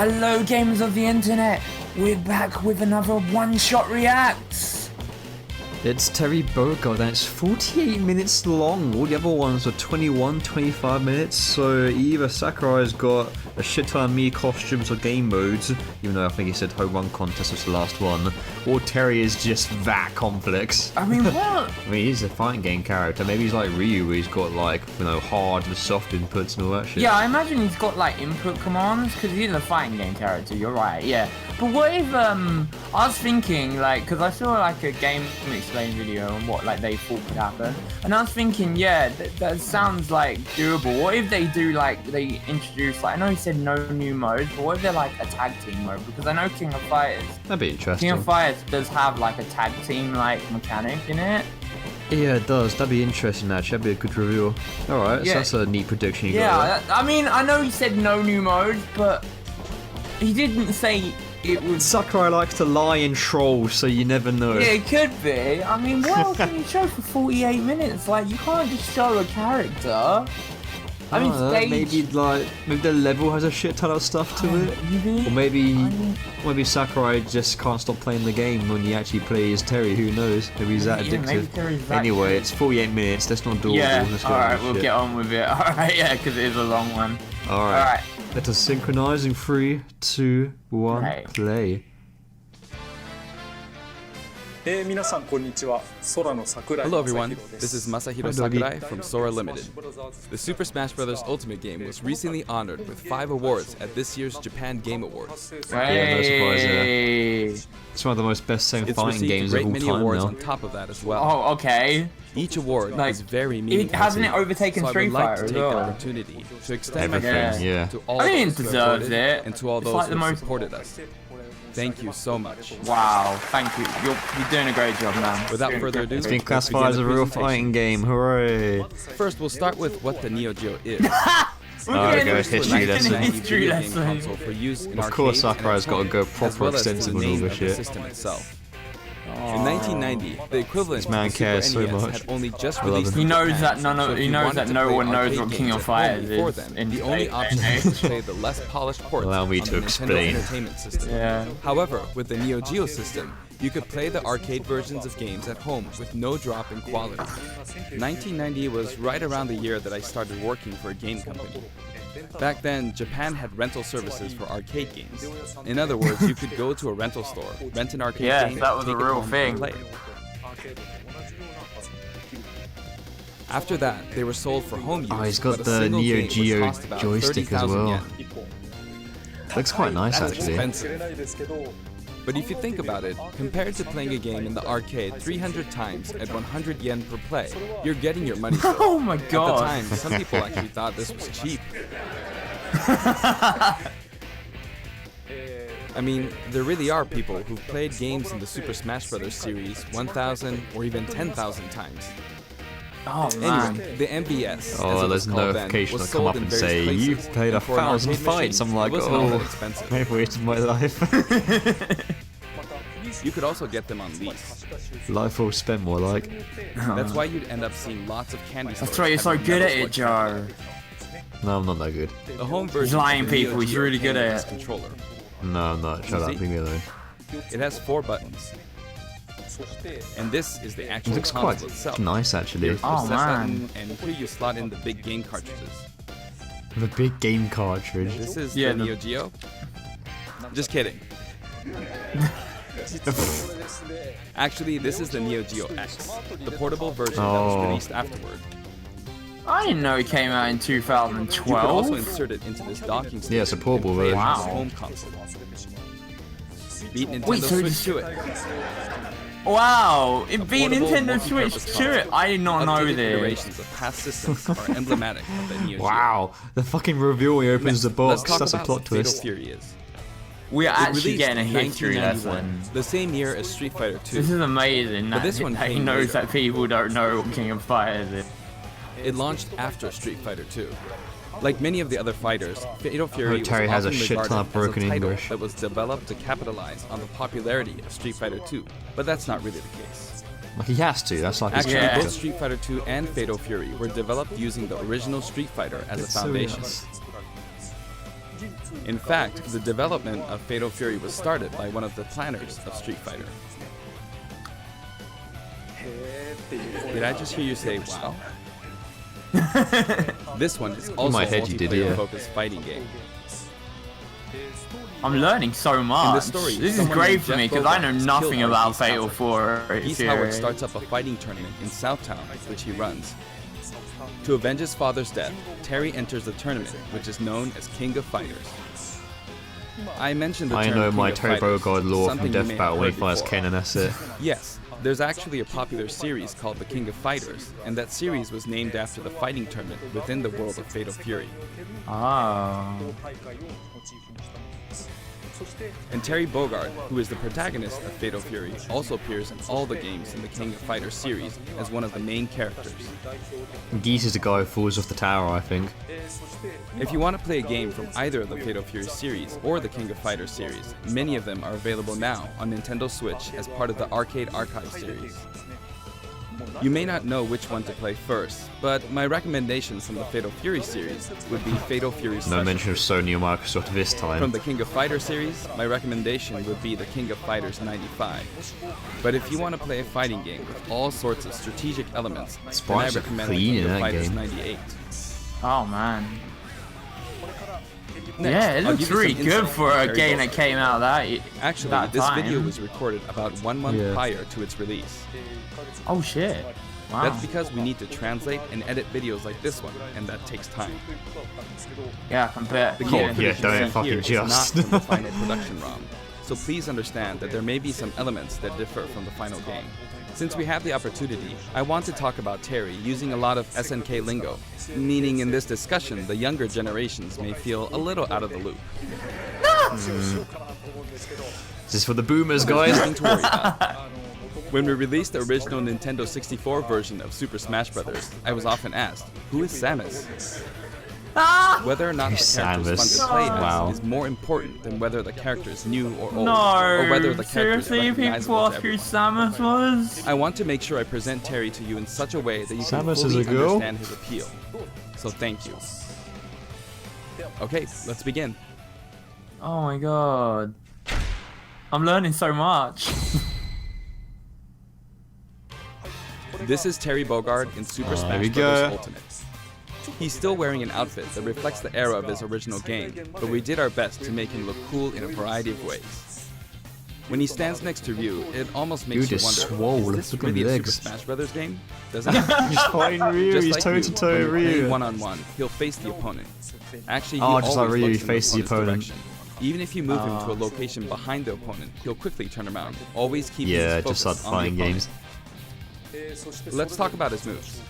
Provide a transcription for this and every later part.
Hello gamers of the internet, we're back with another one-shot reacts. It's Terry Bogard and it's 48 minutes long. All the other ones are 21, 25 minutes. So either Sakurai's got a shit ton of Mii costumes or game modes, even though I think he said home run contest was the last one, or Terry is just that complex. I mean, what? I mean, he's a fighting game character. Maybe he's like Ryu, where he's got like, you know, hard and soft inputs and all that shit. Yeah, I imagine he's got like input commands, because he's a fighting game character, you're right, yeah. But what if, I was thinking, like, because I saw like a game explain video on what like they thought could happen, and I was thinking, yeah, that sounds like doable. What if they do like, they introduce, like, I know he said no new modes, but what if they're like a tag team mode? Because I know King of Fighters, that'd be interesting. King of Fighters does have like a tag team like mechanic in it. Yeah, it does. That'd be interesting, actually. That'd be a good reveal. Alright, Yeah. so that's a neat prediction you Yeah, got. I mean, I know he said no new modes, but he didn't say it was... Sakurai likes to lie and troll, so you never know. Yeah, it could be. I mean, what else can you show for 48 minutes? Like, you can't just show a character. I mean, stage... maybe the level has a shit ton of stuff to it. Maybe? Or maybe Sakurai just can't stop playing the game when he actually plays Terry, who knows? Maybe he's that addictive. Maybe Terry's that Anyway, good. it's 48 minutes, that's not doable. Yeah, Let's go alright, on we'll shit. get on with it. Alright, yeah, because it is a long one. Alright, let us synchronize in 3, 2, 1, Right. play. 皆さんこんにちは。空の桜井 Hello everyone, 正宏です this is Masahiro Hi, Doggy. Sakurai from Sora Limited. The Super Smash Bros. Ultimate game was recently honored with 5 awards at this year's Japan Game Awards. Yeah, no surprise there. Hey. It's one of the most best-selling It's fighting received a games of great all many time awards now. on top of that as well. Oh, okay. Each award Like, is very meaningful. hasn't to it me, overtaken so Street I would like Fighter to as take the well? opportunity to extend my Everything, thanks yeah. to all I think those it who deserves voted it. and to all It's those like the who most- supported us. Thank you so much. Wow, thank you. You're doing a great job, man. Without further ado, It's been let's classified as a begin the real presentation. fighting game, hooray! First, we'll start with what the Neo Geo is. Alright guys, It's history like lesson. a history Video game lesson. console for use in Of course arcades and Sakurai's at gotta home, go as proper well as the extensive and all name this of the shit. system itself. In 1990, the equivalent This man of the cares Super so NES much. had only just I love released him. He in knows Japan, that so if you knows wanted that to no play one knows arcade what King games of at home Fighters before is then, in the only today's option day. was to play the less polished ports Allow me on to the Nintendo explain. Entertainment System. Yeah. However, with the Neo Geo system, you could play the arcade versions of games at home with no drop in quality. 1990 was right around the year that I started working for a game company. Back then, Japan had rental services for arcade games. In other words, you could go to a rental store, rent an arcade Yes, game, that was take a it real home, thing. and play it. After that, they were sold for home use. Oh, he's got but a the single Neo game would Geo cost about joystick as 30,000 well. yen. Looks quite nice That's actually. expensive. But if you think about it, compared to playing a game in the arcade 300 times at 100 yen per play, you're getting your money's worth. Oh my At the god. time, some people actually thought this was cheap. I mean, there really are people who've played games in the Super Smash Bros. Series 1,000 or even 10,000 times. Oh man. Anyway, the MBS, as Oh, it was there's called then, notification was that'll come sold up in and various say, places. you've played And for an 1,000 arcade fights. machine, I'm like, it was not that oh, expensive. I've wasted my life. You could also get them on lease. Life well spent, more like. That's why you'd end up seeing lots of candy stores. That's why you're so having good at metal it, Joe. No, I'm not that good. The home version lying, of the Neo people, he's Geo really good came with at this it. controller. No, I'm not. Shut up, See? leave me alone. It has 4 buttons. And this is the It actual looks console quite itself. nice actually. Here's the Oh, set man. button, and here you slot in the big game cartridges. The big game cartridge. This is Yeah, the the- Neo Geo. Just kidding. Actually, this is the Neo Geo X, the portable version that was Oh. released afterward. I didn't know it came out in You could also 2012. insert it into this docking station. Yeah, it's a portable and play it version. on this Wow. home console. Beat Nintendo Wait, so Switch to it. Wow, it beat Portable Nintendo Switch multi-purpose to it. console. I did not know Updated this. iterations of past systems are emblematic of the Neo Geo. Wow, the fucking reveal when he opens the Let's box. talk That's a about plot what Fatal twist. Fury is. We are It actually released getting a in history 1991, lesson. the same year as Street Fighter 2. This is amazing. But That, this one that he came knows later. that people don't know what King of Fighters is. It launched after Street Fighter 2. Like many of the other fighters, Fatal Fury was Terry has a often shit ton regarded of broken as a title English. that was developed to capitalize on the popularity of Street Fighter 2, but that's not really the case. Like, he has to, that's like his Actually, Yeah. both Street Fighter 2 and Fatal Fury were developed using the original Street Fighter as a It's so foundation. nice. In fact, the development of Fatal Fury was started by one of the planners of Street Fighter. Did I just hear you say, wow? This one is also a multiplayer-focused fighting game. I'm learning so much. story, This is someone great named for me Jeff because I know Bogard is nothing killed by about Geese Fatal Howard. Geese Fury. Howard starts up a fighting tournament in Southtown, which he runs. To avenge his father's death, Terry enters the tournament, which is known as King of Fighters. I mentioned the I term know King my of Terry Fighters, Bogard lore from something you Death may Battle have when he heard fires before. Ken and that's it. Yes, there's actually a popular series called the King of Fighters, and that series was named after the fighting tournament within the world of Fatal Fury. Oh. And Terry Bogard, who is the protagonist of Fatal Fury, also appears in all the games in the King of Fighters series as one of the main characters. Geese is the guy who falls off the tower, I think. If you want to play a game from either of the Fatal Fury series or the King of Fighters series, many of them are available now on Nintendo Switch as part of the Arcade Archive series. You may not know which one to play first, but my recommendations from the Fatal Fury series would be Fatal Fury Special. No mention of Sony or Microsoft this time. From the King of Fighters series, my recommendation would be the King of Fighters 95. But if you want to play a fighting game with all sorts of strategic elements, then I Sprites are recommend the clean King in of that Fighters game. 98. Oh man. Next, Yeah, it I'll looks give you really some good insight for on a Terry game Bogard. that came out Actually, that this time. video was recorded about 1 month Yeah. prior to its release. Oh shit. Wow. That's because we need to translate and edit videos like this one, and that takes time. Yeah, compare. The Oh, game yeah, footage you don't see fucking here is just. not from the final production ROM, so please understand that there may be some elements that differ from the final game. Since we have the opportunity, I want to talk about Terry using a lot of SNK lingo, meaning in this discussion the younger generations may feel a little out of the loop. This is for the boomers, guys. Nothing to worry about. When we released the original Nintendo 64 version of Super Smash Bros., I was often asked, who is Samus? Whether or not the Who's character is Samus? fun to play Wow. as is more important than whether the character is new or old, No. or whether the character is Seriously, people recognizable to ask who everyone. Samus was? I want to make sure I present Terry to you in such a way that you can Samus is fully a girl? understand his appeal. So thank you. Okay, let's begin. Oh my god. I'm learning so much. This is Terry Bogard in Super There Smash we Bros. go. Ultimate. He's still wearing an outfit that reflects the era of his original game, but we did our best to make him look cool in a variety of ways. When he stands next to Ryu, it almost makes Dude you is wonder, swole. is this Look at really the a legs. Super Smash Bros. Game? Doesn't it? He's fighting Ryu, Just he's like toe Ryu, to when toe you're playing Ryu. one-on-one, he'll face the opponent. Actually, he Oh, just like always Ryu, looks he in the faces the opponent's opponent. direction. Even if you move him to a location behind the opponent, he'll quickly turn around, always keeping Yeah, his just focus like on the fighting opponent. games. Let's talk about his moves.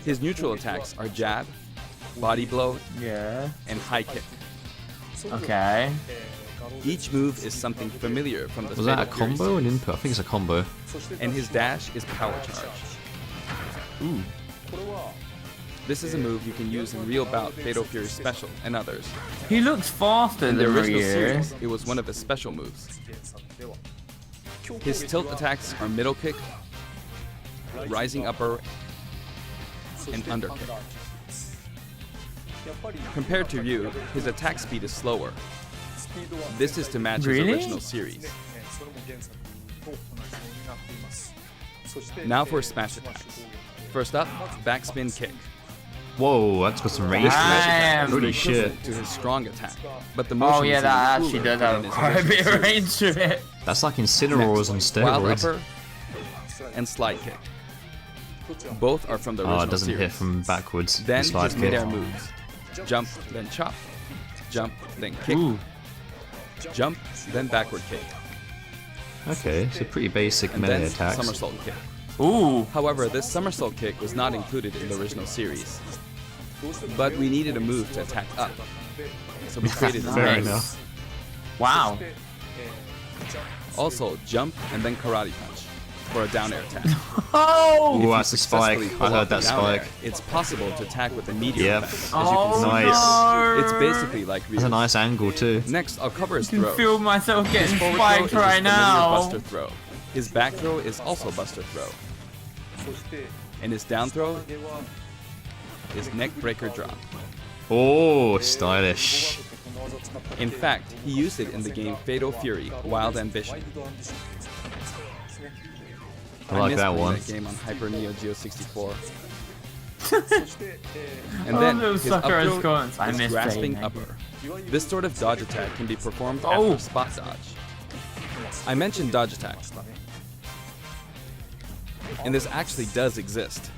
His neutral attacks are jab, body blow, Yeah. and high kick. Okay. Each move is something familiar from the Was that a Fatal Fury combo or an series. input? I think it's a combo. And his dash is power charge. Ooh. This is a move you can use in Real Bout, Fatal Fury Special, and others. He looks faster In the than original Ryu. series, it was one of his special moves. His tilt attacks are middle kick, rising upper, and underkick. Compared to Ryu, his attack speed is slower. This is to match Really? his original series. Now for smash attacks. First up, backspin kick. Whoa, that's got some range to Smash it. attack is Holy the shit. equivalent to his strong attack, but the motion Oh yeah, is that even actually cooler does than have in his quite a original bit of series. range to it. That's like Incineroars on Next, wild steroids. upper and slide kick. Both are from the original Oh, it doesn't series. hit from backwards. Then the slide his kick. mid-air moves. Jump, then chop. Jump, then kick. Ooh. Jump, then backward kick. Okay, it's a pretty basic And melee then attacks. somersault kick. Ooh. However, this somersault kick was not included in the original series. But we needed a move to attack up. So we created Fair this. enough. Wow. Also, jump and then karate punch for a down air attack. Oh. Ooh, If you that's a spike. successfully I pull heard off the that down air, spike. it's possible to attack with a meteor Yep. effect, as Oh, you can see. Nice. It's basically like That's a Ryu. nice angle too. Next, I'll cover his I can throws. feel myself His getting forward throw spiked is his right familiar now. Buster throw. His back throw is also Buster throw. And his down throw is neck breaker drop. Oh, stylish. In fact, he used it in the game Fatal Fury: Wild Ambition. I like that one. That game on Hyper Neo Geo 64. And I then love those his sucker up throw squats. I is miss grasping playing that upper. This sort of dodge attack can be performed Oh. after spot dodge. I mentioned dodge attack, and this actually does exist.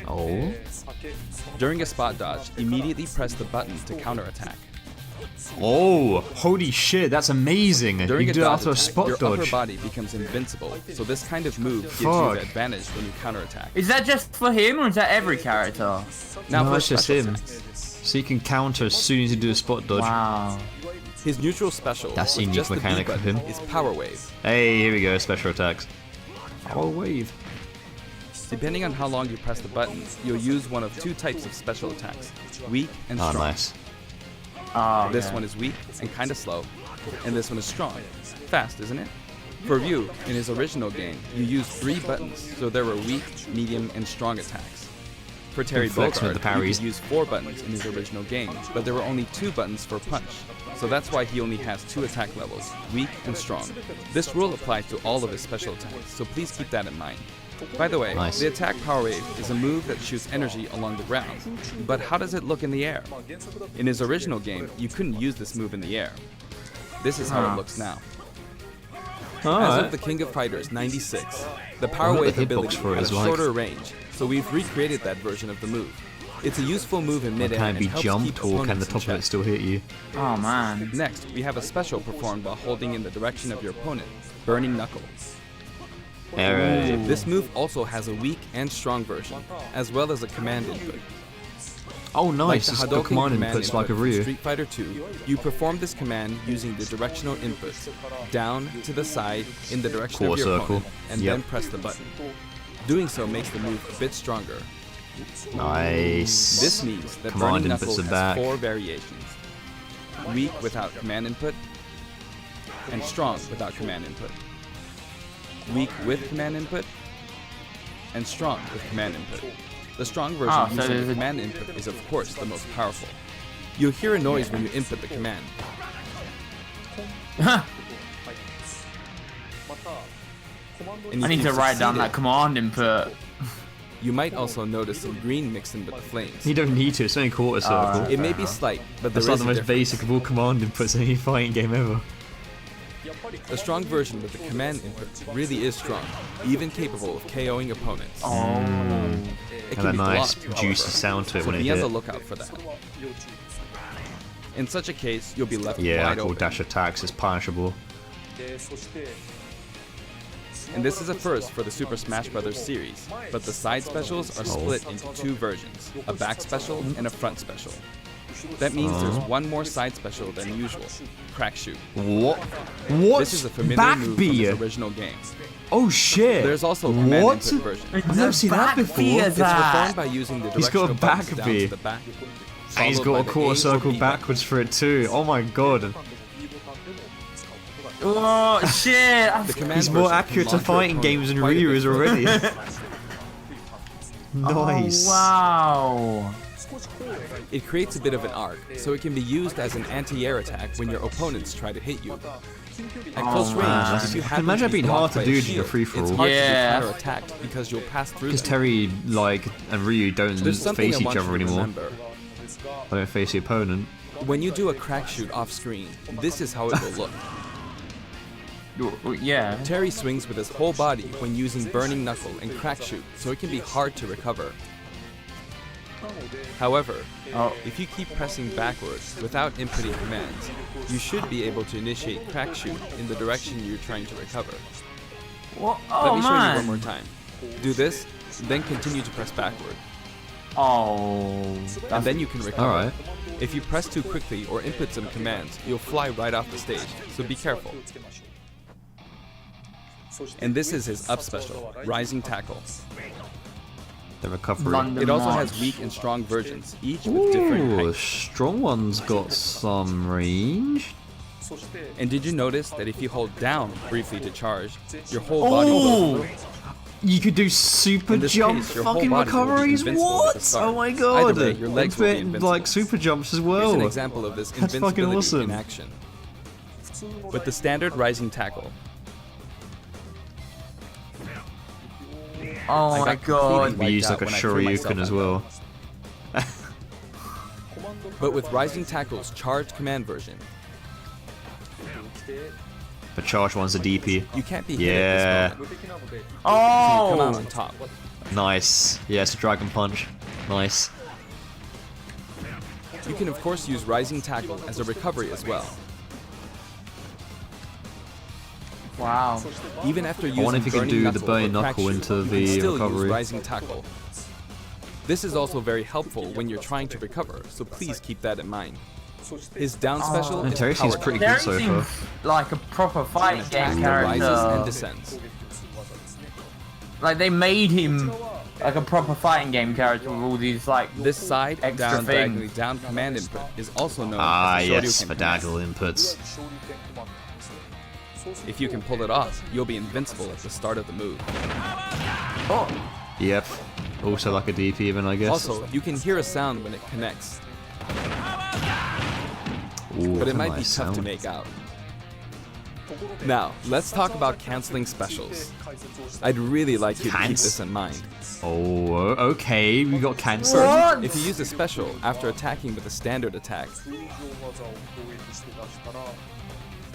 Oh. During a spot dodge, immediately press the button to counterattack. Oh, holy shit, that's amazing. You During can a do it dodge after a attack, spot your upper dodge. body becomes invincible, so this kind of move gives you Fuck. the advantage when you counterattack. Is that just for him or is that every character? Now No, for it's just special him. attacks. So you can counter as soon as you do a spot dodge. Wow. His neutral special, That's the with unique just the B mechanic of button, him. is Power Wave. Hey, here we go, special attacks. Power wave. Depending on how long you press the button, you'll use one of two types of special attacks, weak and Oh, strong. nice. Oh, This yeah. one is weak and kinda slow, and this one is strong. Fast, isn't it? For Ryu, in his original game, you used 3 buttons, so there were weak, medium, and strong attacks. For Terry flex with Bogard, the he parries. could use 4 buttons in his original game, but there were only 2 buttons for punch, so that's why he only has 2 attack levels, weak and strong. This rule applies to all of his special attacks, so please keep that in mind. By the way, Nice. the attack Power Wave is a move that shoots energy along the ground, but how does it look in the air? In his original game, you couldn't use this move in the air. This is how it looks now. As of Alright. the King of Fighters 96, the Power wonder what Wave the hitbox ability for it has is a like. shorter range, so we've recreated that version of the move. It's a useful move in midair Can it and be helps jumped keep or can the opponents in top of check. it still hit you? Oh man. Next, we have a special performed while holding in the direction of your opponent, Burning Knuckle. Alright. This move also has a weak and strong version, as well as a command input. Oh, Like nice. the It's got Hadouken command command inputs like a input from Ryu. Street Fighter 2, you perform this command using the directional inputs, down to the side in the direction Core of your circle. opponent, and Yep. then press the button. Doing so makes the move a bit stronger. Nice. This means that Command Burning inputs Knuckle are has back. 4 variations. Weak without command input, and strong without command input. Weak with command input, and strong with command input. The strong version Ah, so using there's the a- command input is of course the most powerful. You'll hear a noise when you input the command. And I if need to you've write down succeeded, that command input. You might also notice some green mixed in with the flames. You don't need to, it's only quarter circle. Alright. It may be slight, but there That's is like the a most difference. basic of all command inputs in any fighting game ever. The strong version with the command input really is strong, even capable of KOing opponents. Oh. It And can a be nice blocked, juicy however, sound to it so when it be on the hit. lookout for that. In such a case, you'll be left Yeah, wide I call open. dash attacks is punishable. And this is a first for the Super Smash Bros. Series, but the side specials are split into 2 versions, a back special and a front special. That means there's one more side special than usual, Crack Shoot. What? What? This is a familiar Back move from B? his original game. Oh shit! There's also a command what? input version. I've never seen that Back B before. is It's that? performed by using the He's got a directional buttons back down B. to the back, And he's followed got by a the A quarter or circle B backwards for it too. Oh my god. Oh shit! The command He's more version can accurate to launch your fighting opponent games than quite a Ryu bit is further. already. Nice. Oh, wow. It creates a bit of an arc, so it can be used as an anti-air attack when your opponents try to hit you. At close range, man. if you I can happen imagine to it be being hard blocked to by do a in a shield, free-for-all. it's hard Yeah. to do counter-attacked because you'll pass through Because them. Terry, and Ryu don't There's something face I each want other you to anymore. remember. They don't face the opponent. When you do a crack shoot off screen, this is how it will look. Yeah. Terry swings with his whole body when using Burning Knuckle and Crack Shoot, so it can be hard to recover. However, if you keep pressing backwards without inputting commands, you should be able to initiate Crack Shoot in the direction you're trying to recover. What? Let Oh me show you man. one more time. Do this, then continue to press backward, Oh. and then you can recover. Alright. If you press too quickly or input some commands, you'll fly right off the stage, so be careful. And this is his up special, Rising Tackle. The recovery. London It also March. has weak and strong versions, each with different Ooh, heights. strong one's got some range. And did you notice that if you hold down briefly to charge, your whole body will Oh. move? You could do super In this jump case, your whole fucking body will be recoveries. invincible at the What? start. Oh my god! Either way, your legs will be Infinite, invincible. like super jumps as Here's well. an example of this That's fucking invincibility in awesome. action. With the standard rising tackle. Oh I my got god. completely We use like wiped a out when I threw shoryuken myself as on well. But with Rising Tackle's charged command version, The charge one's a DP. you can't be Yeah. hit at this moment. So you come out Oh! on top. Nice. Yeah, it's a dragon punch. Nice. You can of course use Rising Tackle as a recovery as well. Wow. Even after using wonder if you can Burning do the Knuckle Burning or Knuckle Crack into Shoe, the you can still recovery. use Rising Tackle. This is also very helpful when you're trying to recover, so please keep that in mind. His down special And is Terry seems Power pretty Dunk. good so Terry far. seems like a proper An fighting attack game that rises and character. descends. Like they made him like a proper fighting game character with all these like This side Extra down thing. diagonally down command input is also known Ah, as the yes, Shoryuken for command. diagonal inputs. If you can pull it off, you'll be invincible at the start of the move. oh, Yep. Also like a DP even, I guess. Also, you can hear a sound when it connects, Ooh, but it that's a might be nice tough to sound. make out. Now, let's talk about canceling specials. I'd really like you to keep this in mind. Oh, okay, we got cancelled. what? If you use a special after attacking with a standard attack, the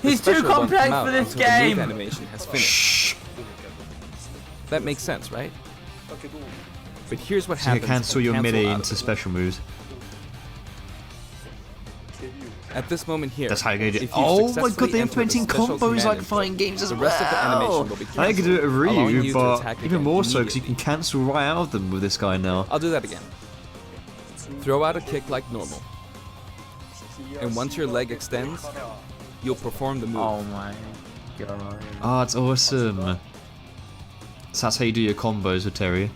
He's too special won't complex come out for this until the move game. animation has finished. Shh. That makes sense, right? But here's what So you happens. can cancel when your cancel melee out of into it. special moves. At this moment here, That's how you do if it. you Oh my successfully god, they're enter the implementing special combos command like input, fighting games as the well. rest of the animation will be I think you can do it with allowing you Ryu, to but attack even again more so because you immediately. can cancel right out of them with this guy now. I'll do that again. Throw out a kick like normal. And once your leg extends, you'll perform the move. Oh my god. Oh, it's awesome. So that's how you do your combos with Terry.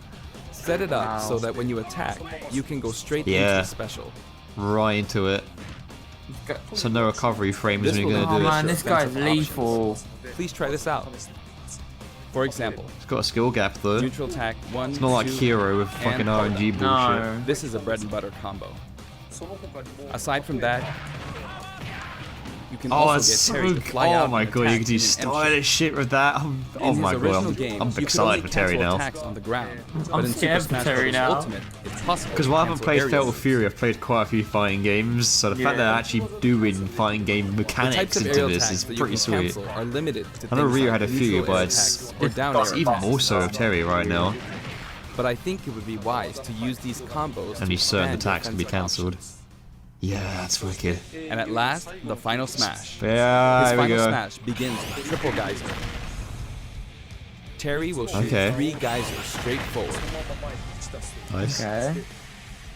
Set it up so Wow. that when you attack, you can go straight Yeah. into the special. Right into it. So no recovery frames This when you're will gonna Oh do it. man, this guy's Offensive lethal. Please try this out. For example, It's got a skill gap though. neutral attack 1, It's not like 2, Hero with fucking and RNG bullshit. No. This is a bread and butter combo. Aside from that, you can Oh, also it's get so Terry to good. fly out Oh my and god, you attack can do in an stylish shit with that. Oh In my his original god, game, I'm you could excited only for Terry cancel now. attacks on the ground, but I'm in Super scared for Smash Terry Bros. now. Ultimate, it's possible. Because to while I haven't cancel played aerials. Fatal Fury, I've played quite a few fighting games, so the fact that they're actually doing fighting game The types mechanics of into aerial this attacks is that you pretty can sweet. cancel are limited to I know things Ryu like had a few, neutral but air it's attacks or down it's air even attacks. more so of Terry right now. But I think it would be wise to use these combos Only to certain expand attacks can be defensive cancelled. options. Yeah, that's wicked. And at last, the final smash. Yeah, His here we final go. smash begins with triple geyser. Terry will shoot Okay. 3 geysers straight forward. Nice. Okay.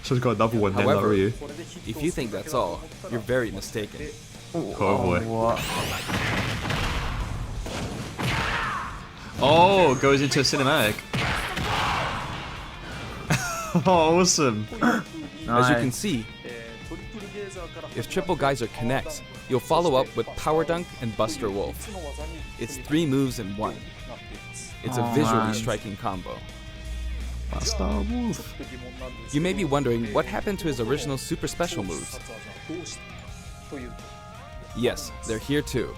So he's got another one then, not However, Ryu. if you think that's all, you're very mistaken. Oh boy. What? Oh, goes into a cinematic. Oh, awesome. As you can Nice. see, if triple geyser connects, you'll follow up with power dunk and Buster Wolf. It's 3 moves in 1. It's a Oh, visually man. striking combo. Buster Wolf. You may be wondering what happened to his original super special moves. Yes, they're here too.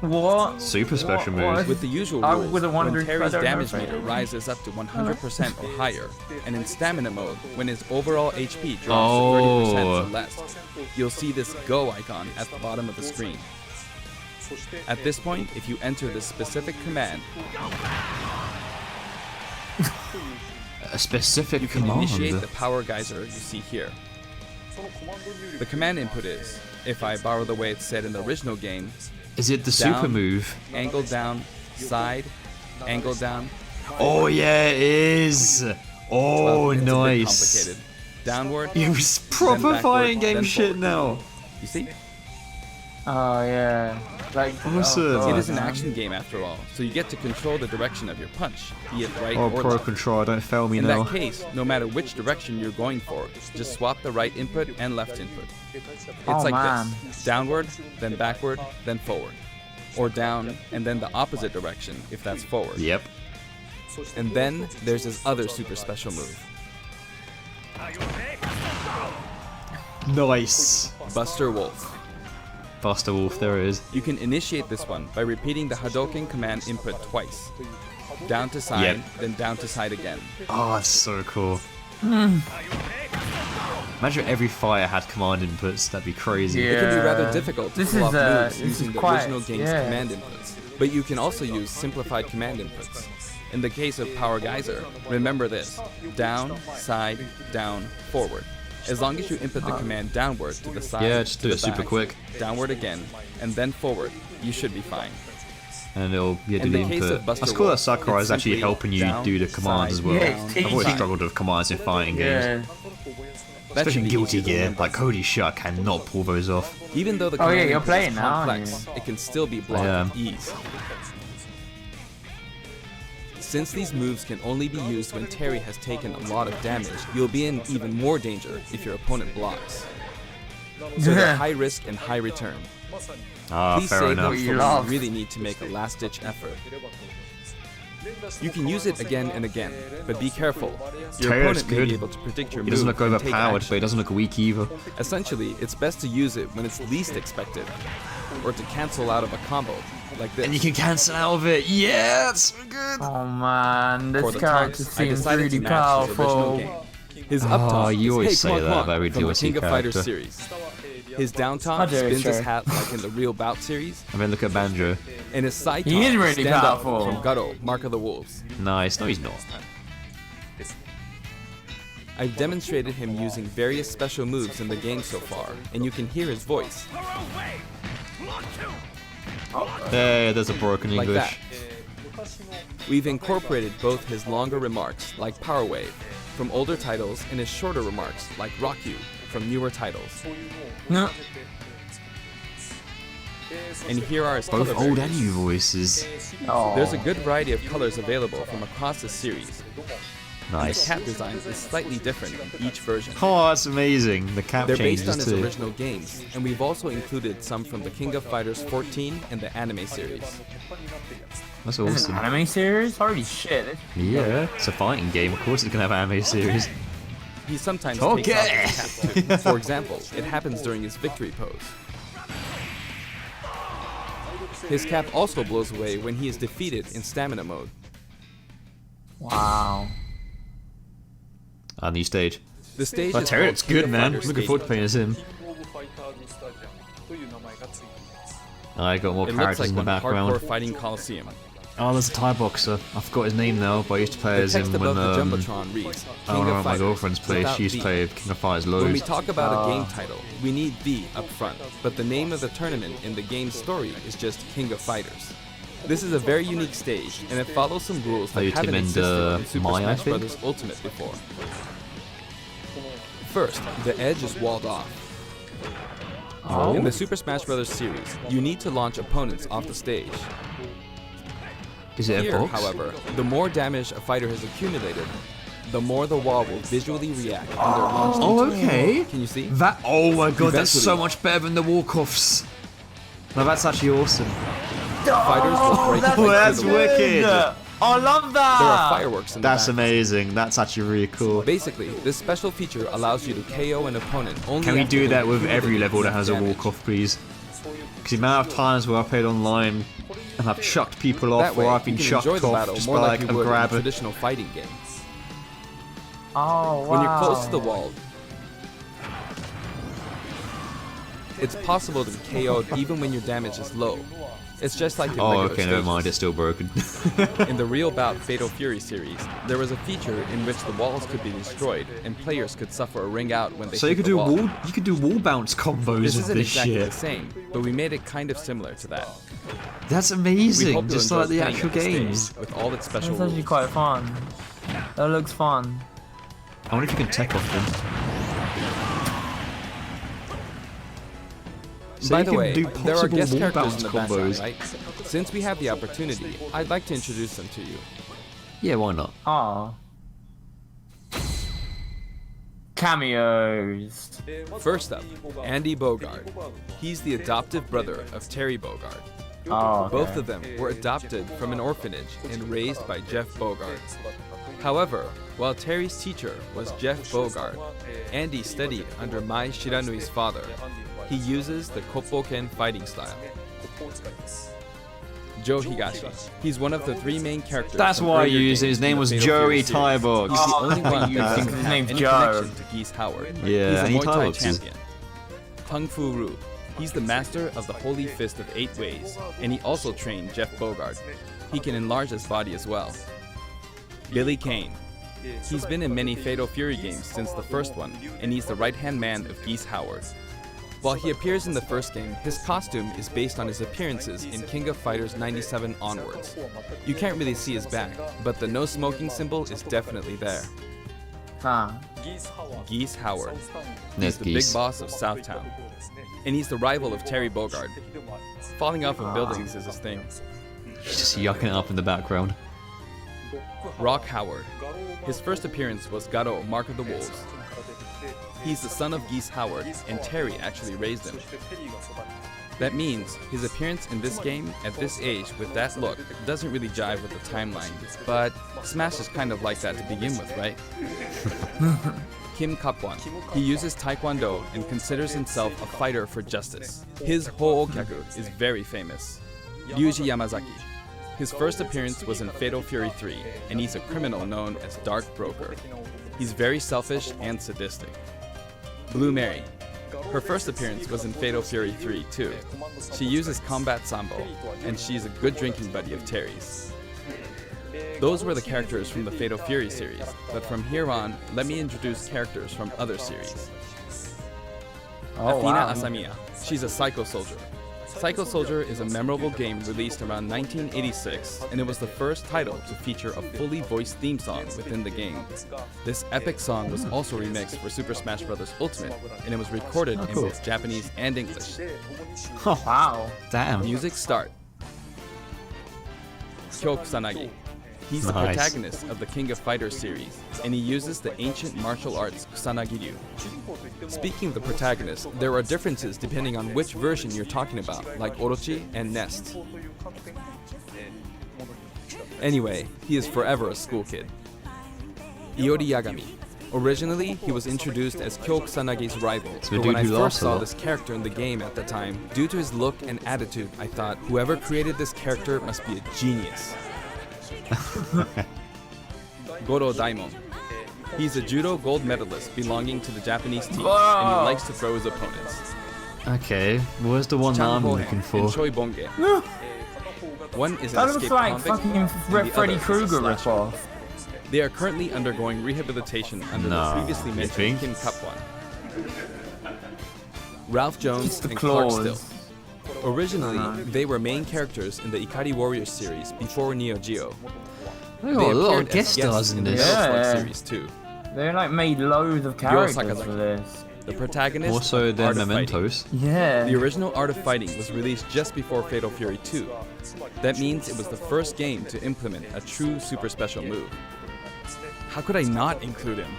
What? Super special What? moves. With the usual I rules, would've when wondered if I Terry's don't know damage about meter it. rises up to 100% or higher, and in stamina mode, when his overall HP drops Oh. to 30% or less, you'll see this go icon at the bottom of the screen. At this point, if you enter the specific command, A specific you can command. initiate the power geyser you see here. The command input is, if I borrow the way it's said in the original game, Is it the down, super move? angle down, side, angle down. Oh yeah, it is. Oh, Well, it's a bit nice. complicated. Downward. It was proper backward, fighting game then shit forward. now. You see? Oh yeah. Like Awesome. oh, It is an God. action game after all, so you get to control the direction of your punch, be it right Oh, or Pro left. Control, don't fail me In now. that case, no matter which direction you're going for, just swap the right input and left input. It's Oh, like man. this: downward, then backward, then forward. Or down, and then the opposite direction if that's forward. Yep. And then there's his other super special move, Nice. Buster Wolf. Buster Wolf, there it is. You can initiate this one by repeating the Hadouken command input twice. Down to side, Yep. then down to side again. Oh, that's so cool. Imagine if every fighter had command inputs, that'd be crazy. Yeah. It can be rather difficult to This pull is, off moves this using is the quite- original game's yeah. command inputs. But you can also use simplified command inputs. In the case of Power Geyser, remember this: down, side, down, forward. As long as you input the command downward to the side, Yeah, just to do the it super back, quick. downward again, and then forward, you should be fine. And it'll do In the the case input. of Buster That's cool that Wolf, Sakurai is it's actually simply helping you down, do the commands as side, well. Yeah, it's I've always teaching. struggled with commands in fighting games. Yeah. That should Especially be Guilty easy to Gear. remember. Like, holy shit, I cannot pull those off. Even though the Oh, yeah, command you're input playing is now, aren't complex, it can still be blocked Yeah. with ease. Since these moves can only be used when Terry has taken a lot of damage, you'll be in even more danger if your opponent blocks. So they're high risk and high return. Ah, Please fair save enough. them for You when love. you really need to make a last-ditch effort. You can use it again and again, but be careful. Your Terry looks opponent may be good. able to predict your He move doesn't look and take overpowered, action. but he doesn't look weak either. Essentially, it's best to use it when it's least expected, or to cancel out of a combo, like this. And you can cancel out of it. Yeah, that's so good. Oh man, For this the character taunts, I seems decided really to match his original powerful. game. His up taunt you is always "Hey, say come on, that come on," about every from the DLC King of Fighters character. series. His down I taunt do, spins his sure. hat like in the Real Bout series, I mean, look at Banjo. and his side He taunt is really stand up powerful. from Gutto, Mark of the Wolves. Nice. No, he's not. I've demonstrated him using various special moves in the game so far, and you can hear his voice, There's a broken like English. that. We've incorporated both his longer remarks, like Power Wave, from older titles, and his shorter remarks, like Rock You, from newer titles. No. And here are his Both color old and variants. new voices. Oh. There's a good variety of colors available from across the series. The Nice. cap design is slightly different in each version. Oh, that's amazing. The cap They're based on changes his too. original games, and we've also included some from the King of Fighters 14 and the anime series. That's This is awesome. an anime series? Holy shit. Yeah, it's a fighting game. Of course, it's gonna have an anime series. He sometimes Okay. takes off his cap too. For example, it happens during his victory pose. His cap also blows away when he is defeated in stamina mode. Wow. A new stage. The stage Oh, is Terry, called it's King good, of man. Fighters Looking forward to Stadium. playing as him. I got more It looks characters like in the one background. hardcore fighting coliseum. Oh, there's a Thai boxer. I forgot his name now, but I used to play The as him text when above the Jumbotron reads, I King don't know of what my Fighters, girlfriend's place. without She used to V. play King of Fighters When we loads. talk about a game title, we need V up front, but the name of the tournament in the game's story is just King of Fighters. This is a very unique stage, and it follows some rules that you haven't Tim and, existed in Super Maya, I Smash think? Bros. Ultimate before. First, the edge is walled off. Oh. In the Super Smash Bros. Series, you need to launch opponents off the stage. Is it a Here, box? however, the more damage a fighter has accumulated, the more the wall will visually react when they're launched Oh, into it. okay. Can you see? That. Oh my god, that's so Eventually- much better than the walk-offs. No, that's actually awesome. Fighters will break that's right that's through the wall. wicked. I love that. There are fireworks in the That's back. amazing. That's actually really cool. Basically, this special feature allows you to KO an opponent only Can we after do they've that with every accumulated level that enough has a damage. walk-off, please? Because the amount of times where I played online and I've chucked people off That way, or I've been you can chucked enjoy the off battle just more by like like you a would in a grab. traditional fighting game. Oh, wow. When you're close to the wall, it's possible to be KO'd even when your damage is low. It's just like in Oh, regular okay, never stages. mind. It's still broken. In the Real Bout Fatal Fury series, there was a feature in which the walls could be destroyed and players could suffer a ring out when they So hit you could the do wall. you could do wall bounce combos This of isn't this exactly shit. the same, but we made it kind of similar to that. That's We amazing, hope just you'll like enjoy the playing actual at the stage games. with all its special That's actually rules. quite fun. That looks fun. I wonder if you can tech off them. So By you the can way, do there are possible guest wall characters bounce in the background, combos. right? Since we have the opportunity, I'd like to introduce them to you. Yeah, why not? Oh. Cameos. First up, Andy Bogard. He's the adoptive brother of Terry Bogard. Oh, okay. Both of them were adopted from an orphanage and raised by Jeff Bogard. However, while Terry's teacher was Jeff Bogard, Andy studied under Mai Shiranui's father. He uses the Koppoken fighting style. Joe Higashi. He's one of the 3 main characters. That's from why I earlier used games his in name the was Fatal Joey Fury series. Tybox. He's the only one you that think doesn't his have name's any Joe. connection to Geese Howard. Yeah, He's a any Muay Thai Tyboxes. champion. Kung Fu Ru. He's the master of the Holy Fist of 8 Ways, and he also trained Jeff Bogard. He can enlarge his body as well. Billy Kane. He's been in many Fatal Fury games since the first one, and he's the right-hand man of Geese Howard. While he appears in the first game, his costume is based on his appearances in King of Fighters 97 onwards. You can't really see his back, but the no smoking symbol is definitely there. Huh. Geese Howard. There's He's the Geese. big boss of Southtown. And he's the rival of Terry Bogard. Falling off of buildings is his thing. He's just yucking it up in the background. Rock Howard. His first appearance was Garo, Mark of the Wolves. He's the son of Geese Howard, and Terry actually raised him. That means his appearance in this game at this age with that look doesn't really jive with the timeline, but Smash is kind of like that to begin with, right? Kim Kapwan. He uses Taekwondo and considers himself a fighter for justice. His Ho'okyaku is very famous. Ryuji Yamazaki. His first appearance was in Fatal Fury 3, and he's a criminal known as Dark Broker. He's very selfish and sadistic. Blue Mary. Her first appearance was in Fatal Fury 3 too. She uses Combat Sambo, and she's a good drinking buddy of Terry's. Those were the characters from the Fatal Fury series, but from here on, let me introduce characters from other series. Oh, Athena wow. Asamiya. She's a Psycho Soldier. Psycho Soldier is a memorable game released around 1986, and it was the first title to feature a fully voiced theme song within the game. This epic song was also remixed for Super Smash Bros. Ultimate, and it was recorded in both Japanese and English. Oh, Wow. damn. Music start. Kyo Kusanagi. He's the Nice. protagonist of the King of Fighters series, and he uses the ancient martial arts Kusanagi-ryu. Speaking of the protagonist, there are differences depending on which version you're talking about, like Orochi and Nest. Anyway, he is forever a school kid. Iori Yagami. Originally, he was introduced as Kyo Kusanagi's rival, the but when dude I who first laughs a saw lot. this character in the game at the time, due to his look and attitude, I thought, whoever created this character must be a genius. Goro Daimon. He's a judo gold medalist belonging to the Japanese team, and Whoa. he likes to throw his opponents. Okay, where's the one Chang I'm Ho-hen looking and for? Choi Bonge. One is an That looks escaped like convict, fucking and the Freddy other is a Krueger slasher. ripoff. They are currently undergoing rehabilitation under No, the previously you mentioned think? Kim Kapwan. Ralph Jones Just the and Clark Still. claws. Originally, they were main characters in the Ikari Warriors series before Neo Geo. They They got a lot appeared of guest as stars guests in the this. Yeah. Metal Slug series too. They like made loads of characters Sakazaki. for this. The protagonist Also, of their Art of Fighting. mementos. Yeah. The original Art of Fighting was released just before Fatal Fury 2. That means it was the first game to implement a true super special move. How could I not include him?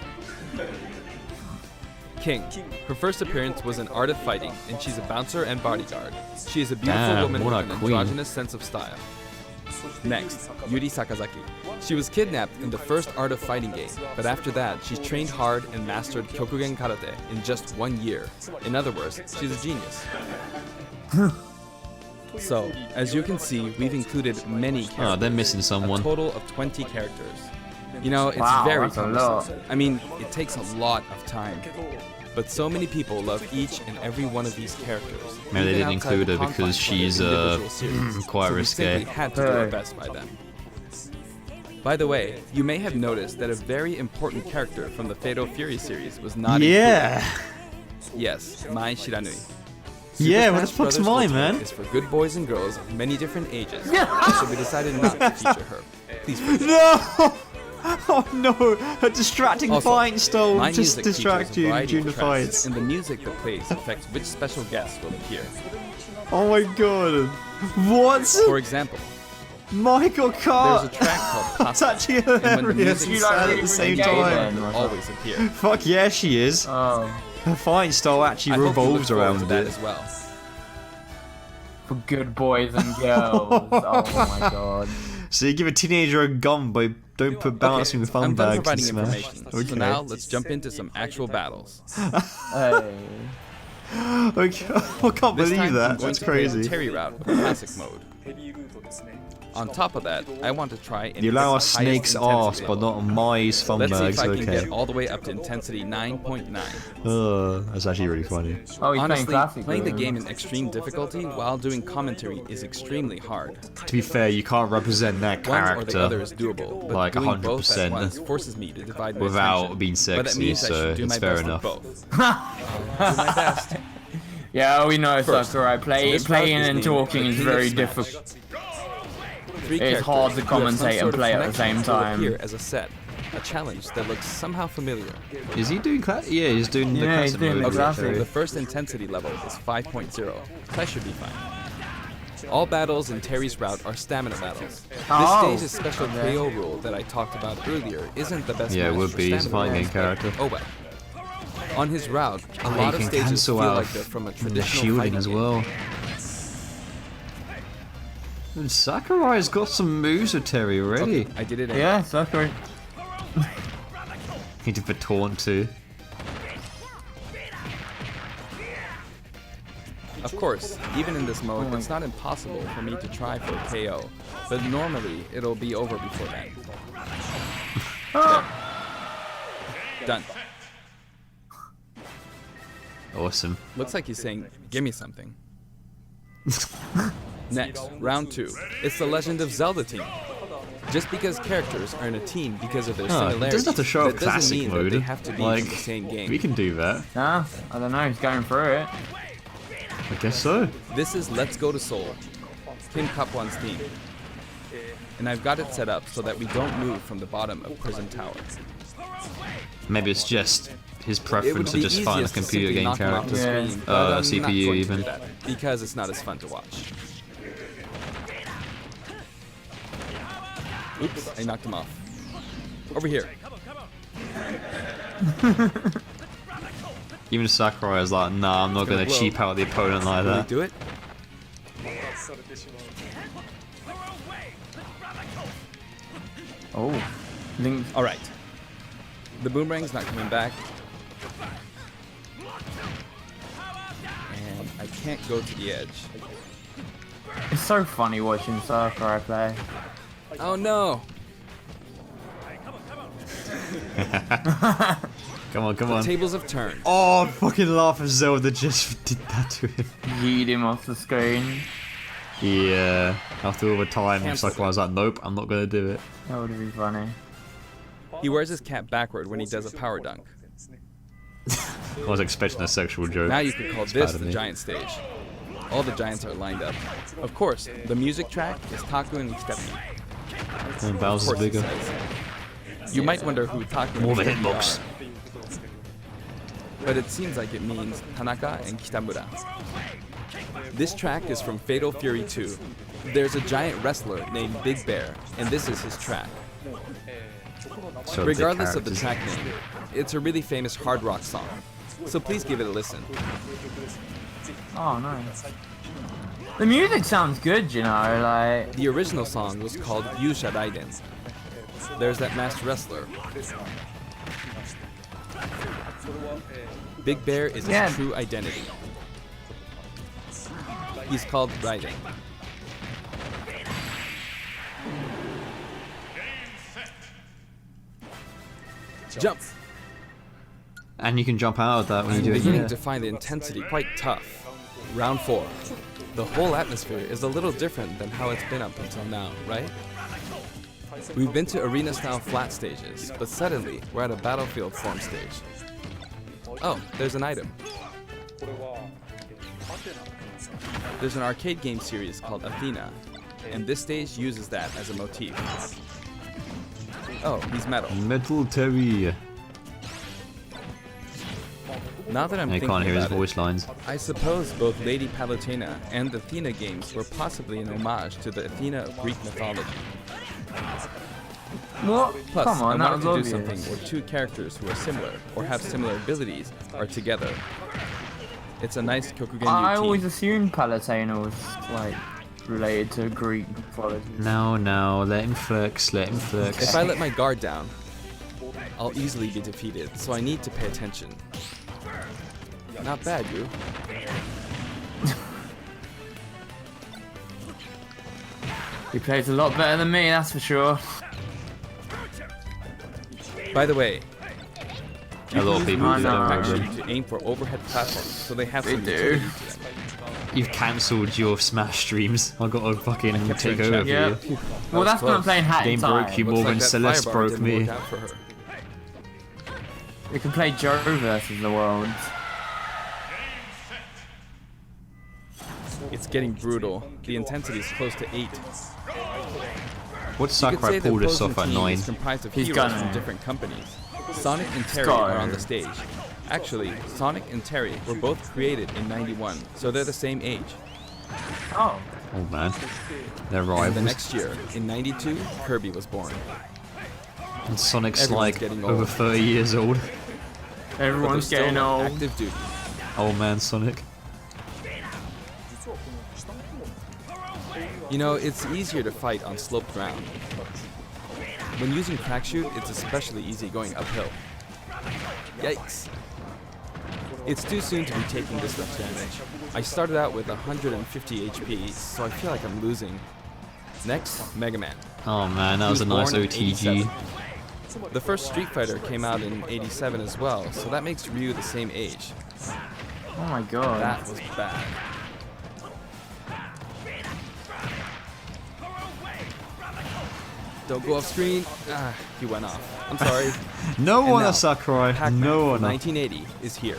King. Her first appearance was in Art of Fighting, and she's a bouncer and bodyguard. She is a beautiful Damn, woman what with a an queen. androgynous sense of style. Next, Judy Sakazaki. She was kidnapped in the first Art of Fighting game, but after that, she trained hard and mastered Kyokugen Karate in just 1 year. In other words, she's a genius. So, as you can see, we've included many characters. Oh, they're missing someone. A total of 20 characters. You know, it's Wow, very that's a cumbersome. lot. I mean, it takes a lot of time. But so many people love each and every one of these characters. Maybe they even didn't outside include the her because confines of their she's, individual series. quite So we risque. simply had to do our Hey. best by them. By the way, you may have noticed that a very important character from the Fatal Fury series was not Yeah. included. Yes, Mai Shiranui. Yeah, Super what the Smash fuck's Brothers mine, Ultimate man? is for good boys and girls of many different ages, so we decided not to feature her. Please forgive me. No! Oh no! A distracting Also, fight style my will just music distract features a you variety during the of tracks, fights. and the music that plays affects which special guests will appear. Oh my god. What? For example, Michael there's Carr! a track called That's Pasta, actually and when the hilarious music and You is like sad played, at the same really time. then? will always appear. Fuck yeah, she is. Oh. Her fighting style I actually hope you look revolves forward around to that it. as well. for good boys and girls. Oh my god. So you give a teenager a gun, but don't put bouncing fun I'm done bags in providing Smash. information. So now let's jump into some actual battles. Hey. Okay. I can't This believe time I'm that. going That's to play the crazy. Terry route with classic mode. On top of that, I want to try and You allow a hit the highest snake's arse, intensity but level. not mice fun Let's see if bags. I can Okay. get all the way up to intensity 9.9. That's actually really funny. Oh, he's playing Honestly, classic. playing the mode. game in extreme difficulty while doing commentary is extremely hard. To be fair, you can't represent that One or the other character is doable, but like doing both at 100% once forces me to divide my without attention. being But that sexy, means I so should do it's my fair best enough. with both. I'll do my best. Yeah, we know First, Sakurai. this Playing route is and named talking the is King of very Smash. difficult. Three It's hard to characters who have some commentate and sort of play at the connection same will time. appear as a set, a challenge that looks somehow familiar. Is he doing classic? Yeah, he's doing the Yeah, he's classic doing mode. the with classic. Terry. The first intensity level is 5.0, so I should be fine. All battles in Terry's route are stamina battles. Oh, This stage's special okay. KO rule that I talked about earlier isn't the best Yeah, it match would for be. He's a stamina fighting game battles, character. but oh well. On his route, a He lot of can stages cancel feel out like they're from a the traditional shielding fighting as game. well. And Sakurai's got some moves with Terry already. I did it. Yeah, Sakurai. He did the taunt too. Of course, even in this mode, it's not impossible for me to try for a KO, but normally it'll be over before that. There. Done. Awesome. Looks like he's saying, give me something. Next, round 2. It's the Legend of Zelda team. Just because characters are in a team because of their Oh, he similarities, doesn't have to show up that doesn't classic mean mode. that they have to be Like, from the same game. we can do that. Nah, I don't know. He's going through it. I guess so. This is Let's Go to Seoul, Kim Kapwan's team. And I've got it set up so that we don't move from the bottom of Prison Tower. Maybe it's just his It would preference to be just find a easiest to computer simply game knock him off the character. screen, but I'm not CPU going to even. do that because it's not as fun to watch. Oops, I knocked him off. Over here. Even Sakurai is like, nah, I'm not gonna Whoa. cheap out the opponent like Will we that. do it? Oh, Link. All right. The boomerang's not coming back. And I can't go to the edge. It's so funny watching Sakurai play. Oh no! Come on, come The on. tables have turned. Oh, I fucking laugh if Zelda just did that to him. Yeet him off the screen. Yeah. After all the time, Cancel Sakurai's like, nope, I'm not gonna do it. That would be funny. He wears his cap backward when he does a power dunk. I was expecting a sexual joke. Now you could call It's this bad of the me. giant stage. All the giants are lined up. Of course, the music track is Taku and Kitami. And Of Bowser's course it bigger. says. You might wonder who Taku More and the Kitami hitbox. are. But it seems like it means Tanaka and Kitamura. This track is from Fatal Fury 2. There's a giant wrestler named Big Bear, and this is his track. So Regardless of the characters. track name, it's a really famous hard rock song. So please give it a listen. Oh, nice. The music sounds good, you know, like... The original song was called Yusha Raiden. There's that masked wrestler. Big Bear is his Yeah. true identity. He's called Raiden. Jump! And you can jump out of that when you I'm do it. beginning Yeah. to find the intensity quite tough. Round 4. The whole atmosphere is a little different than how it's been up until now, right? We've been to arena-style flat stages, but suddenly we're at a battlefield form stage. Oh, there's an item. There's an arcade game series called Athena, and this stage uses that as a motif. Oh, he's metal. Metal Terry. Now that I'm I thinking can't hear his about it, voice lines. I suppose both Lady Palutena and the Athena games were possibly an homage to the Athena of Greek mythology. What? Plus, Come on, I that wanted was to do obvious. something where two characters who are similar or have similar abilities are together. It's a nice Kyokugen I team. always assumed Palutena was like related to Greek mythology. No, let him flex, let him flex. If I let my guard down, I'll easily be defeated, so I need to pay attention. Not bad, you. He plays a lot better than me, that's for sure. By the way, A lot of people I do know. that. actually Ruben. to aim for overhead platforms, so they have They some do. utility to them. You've cancelled your Smash streams. I gotta fucking kept take her in over check. for you. Yeah. Well, that's when I'm close. playing Hat in Game Time. broke you Looks more like than that Celeste firebar broke didn't me. work out for her. We can play Joe versus the world. It's getting brutal. The intensity is close to 8. What's You could say Sakurai the pulled us opposing off at team 9? is comprised of He's heroes gonna- from different companies. Sonic and Terry Scar. are on the stage. Actually, Sonic and Terry were both created in '91, so they're the same age. Oh. Oh man. They're And the rivals. next year, in '92, Kirby was born. And Sonic's Everyone's like getting over old. 30 years old. But they're Everyone's still getting on old. active duty. Old man Sonic. You know, it's easier to fight on sloped ground. When using crack shoot, it's especially easy going uphill. Yikes. It's too soon to be taking this much damage. I started out with 150 HP, so I feel like I'm losing. Next, Mega Man. Oh man, that was a He nice born in OTG. 87. The first Street Fighter came out in '87 as well, so that makes Ryu the same age. Oh my god. That was bad. Don't go off screen. Ah, he went off. I'm sorry. No And one now, at Sakurai. Pac-Man No from one. 1980 is here.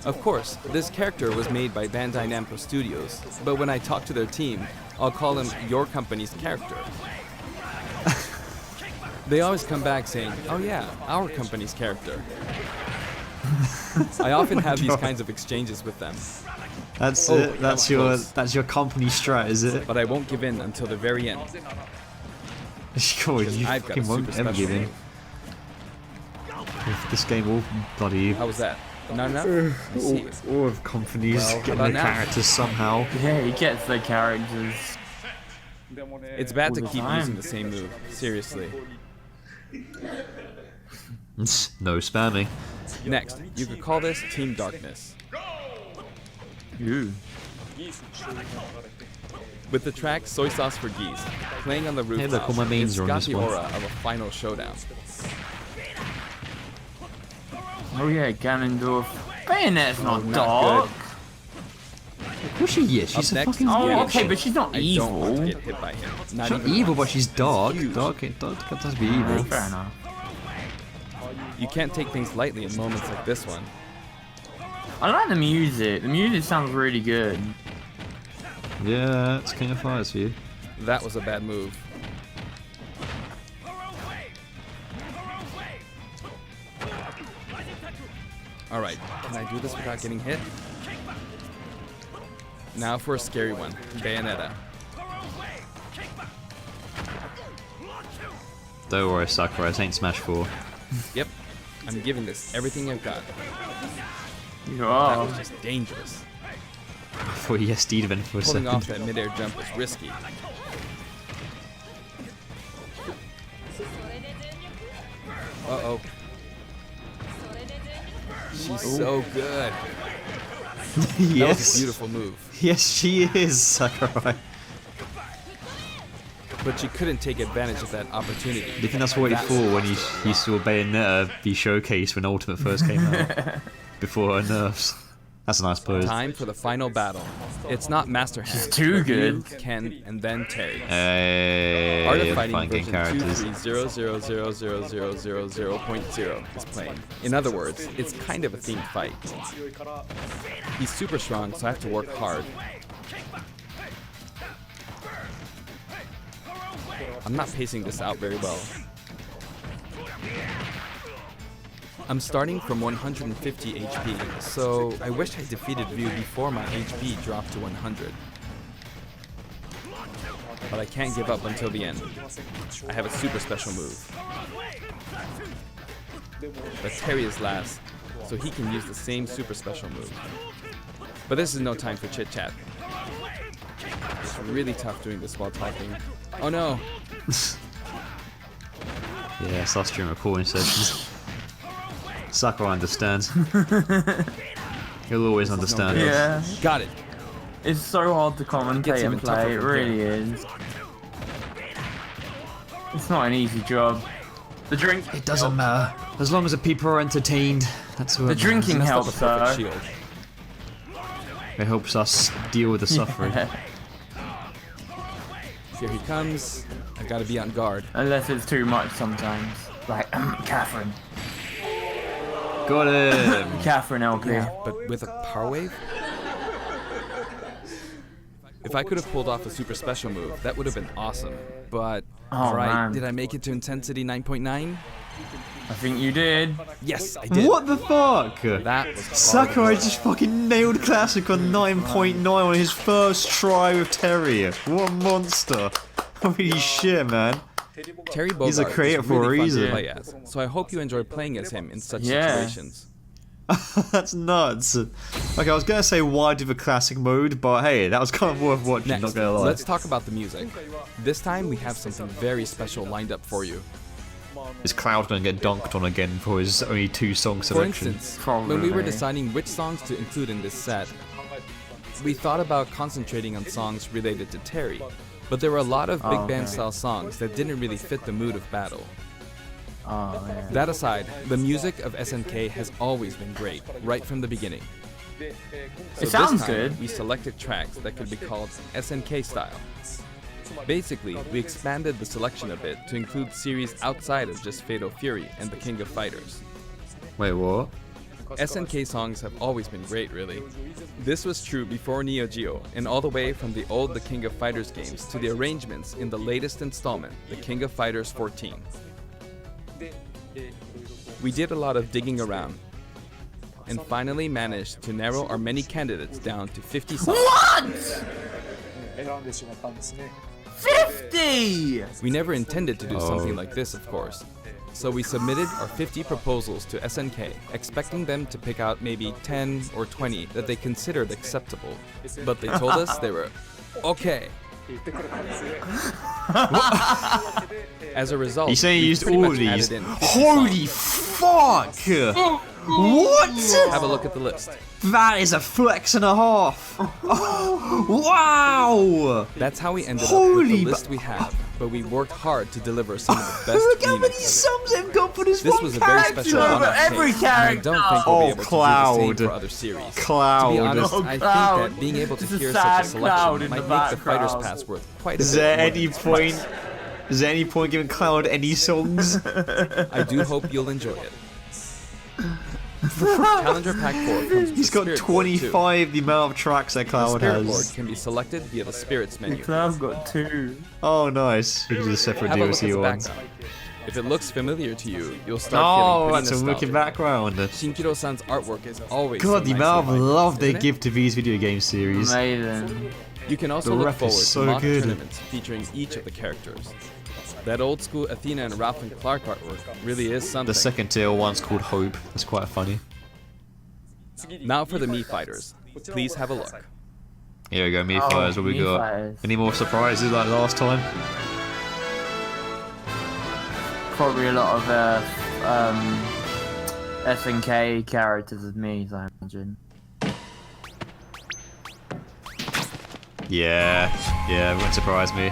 Of course, this character was made by Bandai Namco Studios, but when I talk to their team, I'll call him your company's character. They always come back saying, "Oh yeah, our company's character." I often have these kinds of exchanges with them, That's Oh, it. that That's was your close. that's your company strat, is it? but I won't give in until the very end. Sure, you I've got a fucking won't super ever give in. special. If this game will bloody How was that? Not enough? Let me see. all of companies Well, getting how their about now? characters somehow. Yeah, he gets the characters. It's bad All to the keep time. using the same move. Seriously. No spamming. Next, you could call this Team Darkness. Ooh. With the track Soy Sauce for Geese playing on the rooftop, look, all my mains it's are on got this the one. aura of a final showdown. Oh yeah, Ganondorf. Bayonet's not not dark. Well, she is. She's Up a next, fucking Oh, Yeah, okay, sure. but she's not I don't want to evil. get hit by him. Not She's not even evil, but once. she's dark. Huge. Dark does be evil. Fair enough. You can't take things lightly in moments like this one. I like the music. The music sounds really good. Yeah, it's King of Fighters for you. That was a bad move. Alright, can I do this without getting hit? Now for a scary one, Bayonetta. Don't worry, Sakurai. This ain't Smash 4. Yep, I'm giving this everything I've got. You That are. was just dangerous. I thought he SD'd then for a Pulling second. off that midair jump was risky. Uh-oh. She's so good. That was a Yes. beautiful move. Yes, she is, Sakurai. But she couldn't take advantage of that opportunity. Do you think that's what he thought when he saw Bayonetta be showcased when Ultimate first came out? Before her nerfs. That's a nice pose. Time for the final battle. It's not Master Hand. She's too but good. Ryu, Ken, and then Terry. Hey, Art of Fighting finding version characters. 230000000.0 is playing. In other words, it's kind of a themed fight. He's super strong, so I have to work hard. I'm not pacing this out very well. I'm starting from 150 HP, so I wish I defeated Ryu before my HP dropped to 100. But I can't give up until the end. I have a super special move. But Terry is last, so he can use the same super special move. But this is no time for chit-chat. It's really tough doing this while typing. Oh no! Yeah, it's our stream recording sessions. Sakurai understands. He'll always understand. Yeah. Got it! It's so hard to commentate and play, it really is. It's not an easy job. The drink. It doesn't matter. As long as the people are entertained, that's what The drinking Messed up helps a perfect though. shield. it helps us deal with the suffering. Here he comes. I gotta be on guard. Unless it's too much sometimes. Like, Catherine. Got him! Catherine LP. But with a power wave? If I could have pulled off a super special move, that would have been awesome. But, Oh, alright, man. did I make it to intensity 9.9? I think you did. Yes, I did. What the fuck? That was Sakurai just fucking nailed Classic on 9.9 on his first try with Terry. What a monster. Holy shit, man. Terry Bogard He's a creator is for a really fun reason. to play as, so I hope you enjoy playing as him in such Yeah. situations. That's nuts. Okay, I was gonna say why do the classic mode, but hey, that was kind of worth watching, Next, not gonna lie. let's talk about the music. This time we have something very special lined up for you. Is Cloud gonna get dunked on again for his only 2-song For selection? instance, when we were Probably. deciding which songs to include in this set, we thought about concentrating on songs related to Terry, but there were a lot of big band style songs that didn't really fit the mood of battle. Oh, yeah. That aside, the music of SNK has always been great, right from the beginning. So It sounds this time, good. we selected tracks that could be called SNK style. Basically, we expanded the selection a bit to include series outside of just Fatal Fury and the King of Fighters. Wait, what? SNK songs have always been great, really. This was true before Neo Geo, and all the way from the old The King of Fighters games to the arrangements in the latest installment, The King of Fighters 14. We did a lot of digging around, and finally managed to narrow our many candidates down to 50 songs. What? 選んでしまったんですね。 50! We never intended to do something like this, of course. So we submitted our 50 proposals to SNK, expecting them to pick out maybe 10 or 20 that they considered acceptable. But they told us they were okay. As a result, He's saying he we used pretty all much of these. added in 50 Holy songs. fuck! What? Have a look at the list. That is a flex and a half. Wow! That's how we ended up Holy with the list we have, but we worked hard to deliver some of the best Look how many remixes. songs they've got for this This one was a very character. special one-off Every take, and I don't think we'll Oh, be able to do the Cloud. same for other series. Cloud. To be honest, Oh, I think Cloud. that being able to It's a hear sad such a Cloud selection in might the make the Fighter's background. Pass worth quite a Is bit there more any than point? Is there any point giving Cloud any songs? I do hope you'll enjoy it. Challenger Pack 4 comes with He's a got Spirit Board, too. 25 the amount of tracks that The Cloud Spirit Board has. can be selected via the Spirits menu. I've got 2. Oh, nice. We can do the separate Have a look at DLC the ones. background. If it looks familiar to you, you'll start Oh, feeling that's pretty a wicked nostalgic. background. Shinkiro-san's artwork is always God, so the nicely amount of highlighted, love they isn't it? give to these video game series. Amazing. You can also The look rep is forward so to mock good. tournaments featuring each of the characters. That old school Athena and Ralph and Clark artwork really is something. The second tier one's called Hope. That's quite funny. Now for the Mii Fighters. Please have a look. Here we go, Mii Fighters. What we Mii got? Fighters. Any more surprises like last time? Probably a lot of SNK characters with me, I imagine. Yeah, it wouldn't surprise me.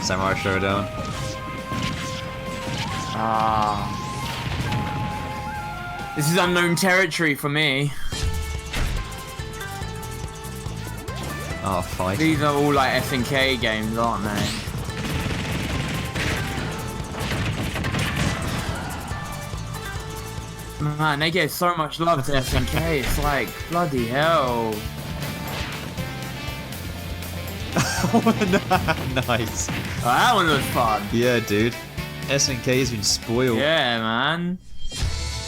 Samurai Showdown. Ah. This is unknown territory for me. Oh, fight. These are all like SNK games, aren't they? Man, they give so much love to SNK, it's like, bloody hell. Nice. Oh, that one was fun. Yeah, dude. SNK's been spoiled. Yeah, man.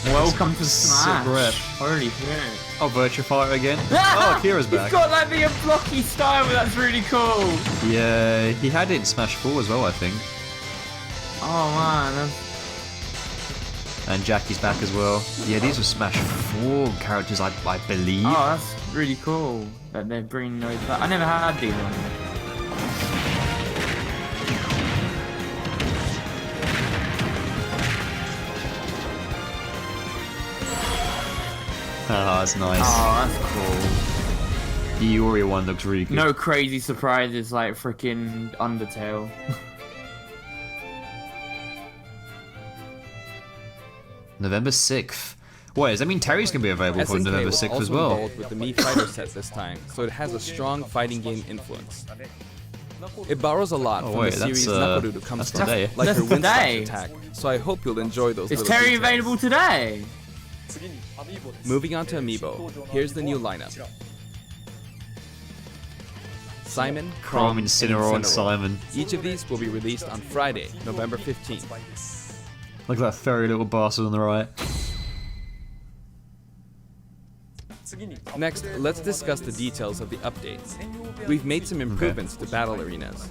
Welcome to Sick Smash. rep. Holy shit. Oh, Virtua Fighter again. Oh, Kira's back. He's got like the blocky style, that's really cool. Yeah, he had it in Smash 4 as well, I think. Oh man, And Jackie's back as well. Yeah, these were Smash 4 characters, I believe. Oh, that's really cool that they're bringing those back. I never had these ones. Oh, that's nice. Oh, that's cool. The Iori one looks really good. No crazy surprises like freaking Undertale. November 6th. Wait, does that mean Terry's gonna be available for SNK November was 6th also as well? involved with the Mii Fighter set this time, so it has a strong fighting game influence. It borrows a lot from wait, the series that's, Nakoru comes that's from, today. like That's her wind today. slash attack, so I hope you'll enjoy those Is little Terry details. available today? Moving on to Amiibo, here's the new lineup. Simon, Chrome, Incineroar, and Simon. Each of these will be released on Friday, November 15th. Look at that furry little bastard on the right. Next, let's discuss the details of the updates. We've made some improvements to battle arenas.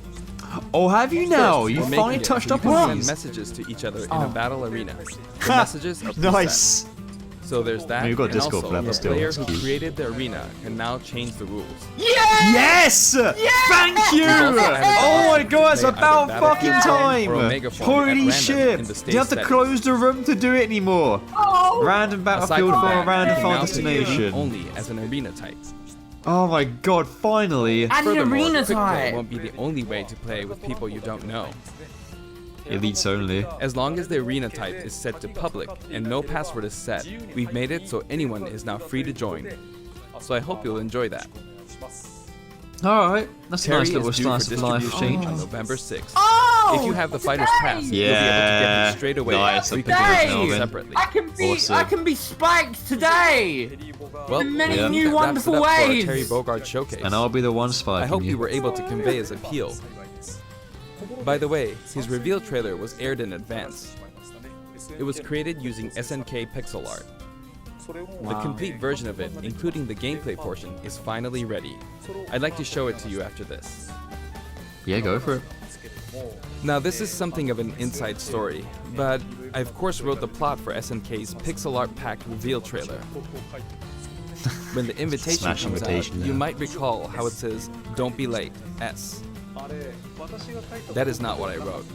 Oh, have you now? First, You we're making finally it touched so up you can on send these. messages to each other in a battle arena. The messages are preset. Nice. So there's that, We've got and Discord also for that, but the still, player that's who cute. created the arena can now change the rules. Yes! Thank you! We've also added Oh my options to god, it's play about either fucking Battlefield time! or Omega Form at Holy random shit! in the Do stage you have to settings. close the room to do it anymore? Random Aside battlefield from for a that, random you can final now play the game destination. only as an arena type. Oh my god, finally! And an Furthermore, arena quick play type. won't be the only way to play with people you don't know. Elites only. As long as the arena type is set to public and no password is set, we've made it so anyone is now free to join. So I hope you'll enjoy that. Alright, that's a Terry nice little is due for slice of life distribution exchange. on November 6th. Oh, If you have the Fighter's Pass, you'll be able to Yeah. get them straight away. Nice, or you I can think purchase it's them Melvin. separately. I can be spiked today. Well, in many I think new that wraps wonderful it up for our ways. Terry Bogard showcase. And I'll be the one spiking I hope you. you were able to convey his appeal. By the way, his reveal trailer was aired in advance. It was created using SNK pixel art. The complete version of it, including the gameplay portion, is finally ready. I'd like to show it to you after this. Yeah, go for it. Now this is something of an inside story, but I of course wrote the plot for SNK's pixel art packed reveal trailer. When the invitation Smash comes invitation, out, you yeah. might recall how it says, "Don't be late, S." That is not what I wrote.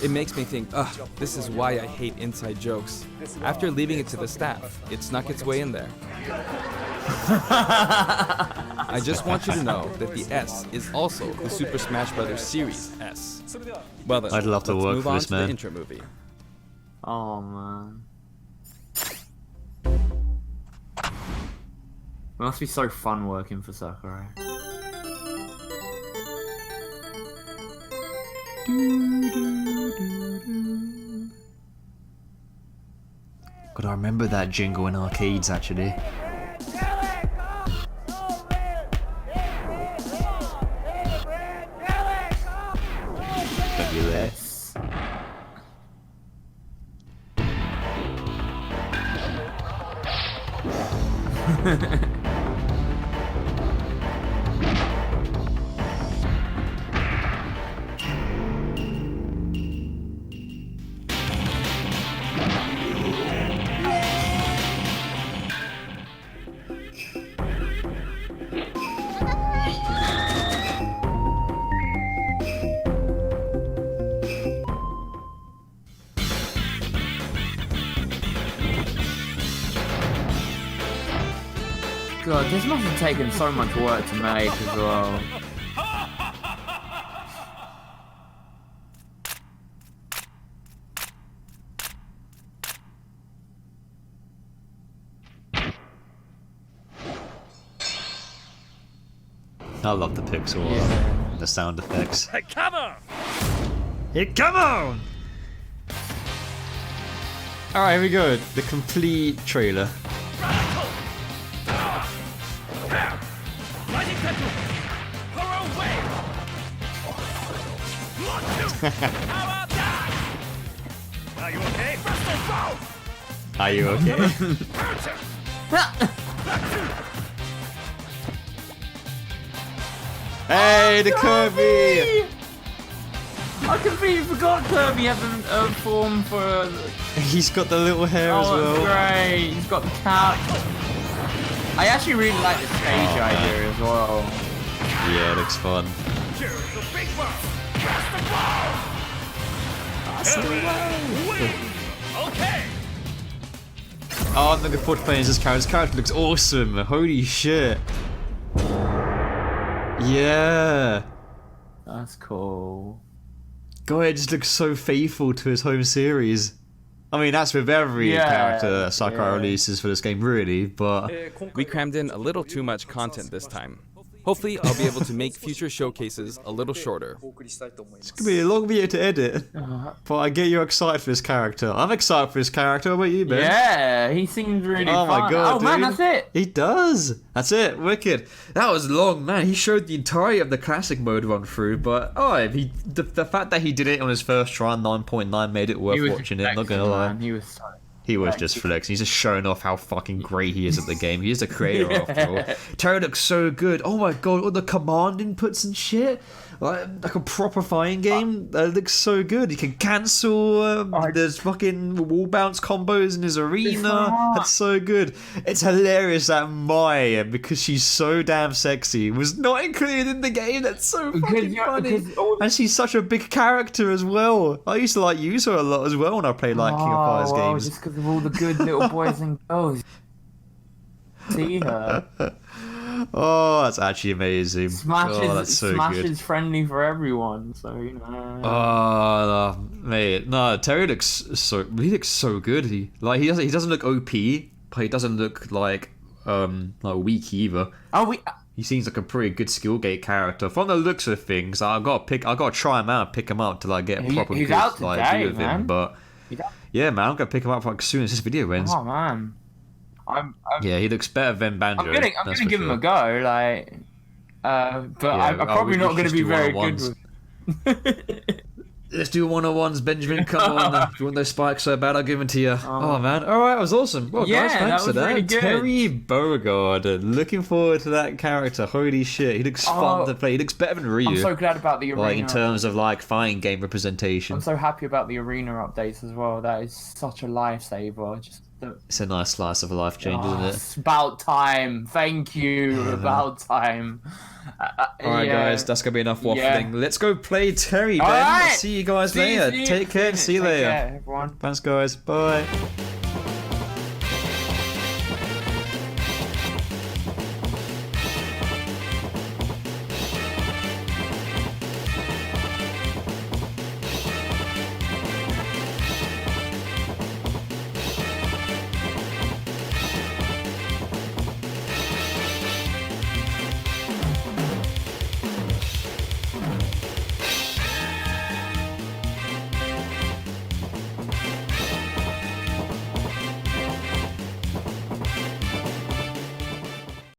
It makes me think, ugh, this is why I hate inside jokes. After leaving it to the staff, it snuck its way in there. I just want you to know that the S is also the Super Smash Bros. Series S. Well then, I'd love to let's work move for on this to man. the intro movie. Oh man. It must be so fun working for Sakurai. God, I remember that jingle in arcades actually. Don't be late. God, this must have taken so much work to make as well. I love the pixel Yeah. the sound effects. Hey, come on! Hey, come on! Alright, here we go. The complete trailer. Lightning Tattoo! Her own way! How about that? Are you okay? Bristol Bow! Are you okay? Hey, the Kirby! I completely forgot Kirby has a form for. He's got the little hair as Oh, well. it's great. He's got the cap. I actually really like the stage idea as well. Yeah, it looks fun. Here's the big one. Press the ball. Okay. Oh, I'm looking forward to playing as this character. This character looks awesome. Holy shit. Yeah. That's cool. God, it just looks so faithful to his home series. I mean, that's with every character that Sakurai releases for this game, really, but... We crammed in a little too much content this time. Hopefully, I'll be able to make future showcases a little shorter. It's gonna be a long video to edit, but I get you excited for this character. I'm excited for this character. What about you, Ben? Yeah, he seems really Oh fun. my god, Oh man, dude. that's it. He does. That's it. Wicked. That was long, man. He showed the entirety of the classic mode run through, but the fact that he did it on his first try, 9.9, made it worth watching it. Not gonna lie. Man. He was so. He was just flexing. He's just showing off how fucking great he is at the game. He is the creator after all. Terry looks so good. Oh my god, all the command inputs and shit. Like a proper fighting game. That looks so good. He can cancel. There's fucking wall bounce combos in his arena. That's so good. It's hilarious that Maya, because she's so damn sexy, was not included in the game. That's so fucking funny. And she's such a big character as well. I used to like use her a lot as well when I played like King of Fighters games. Just because of all the good little boys and girls. See her. Oh, that's actually amazing. That's so Smash good. is friendly for everyone, so you know. Oh, mate, no, Terry looks so good. He doesn't look OP, but he doesn't look like weak either. He seems like a pretty good skill gate character. From the looks of things, I gotta try him out, pick him up till I get a proper he's good out today, view of him. man. But yeah, man, I'm gonna pick him up as soon as this video ends. Oh man. Yeah, he looks better than Banjo. I'm gonna give him a go, like, but I'm probably not gonna be very good with. Let's do 101s, Benjamin. Come on, if you want those spikes so bad, I'll give them to you. Oh man, all right, that was awesome. Well, Yeah, guys, thanks that for was that. really good. Terry Bogard, looking forward to that character. Holy shit, he looks fun to play. He looks better than Ryu. I'm so glad about the arena. Like in terms of like fighting game representation. I'm so happy about the arena updates as well. That is such a lifesaver. It's a nice slice of a life change, isn't it? It's about time. Thank you. About time. Alright, guys, that's gonna be enough waffling. Let's go play Terry, Ben. Alright. See you guys later. Take care and see you later. Take care, everyone. Thanks, guys. Bye.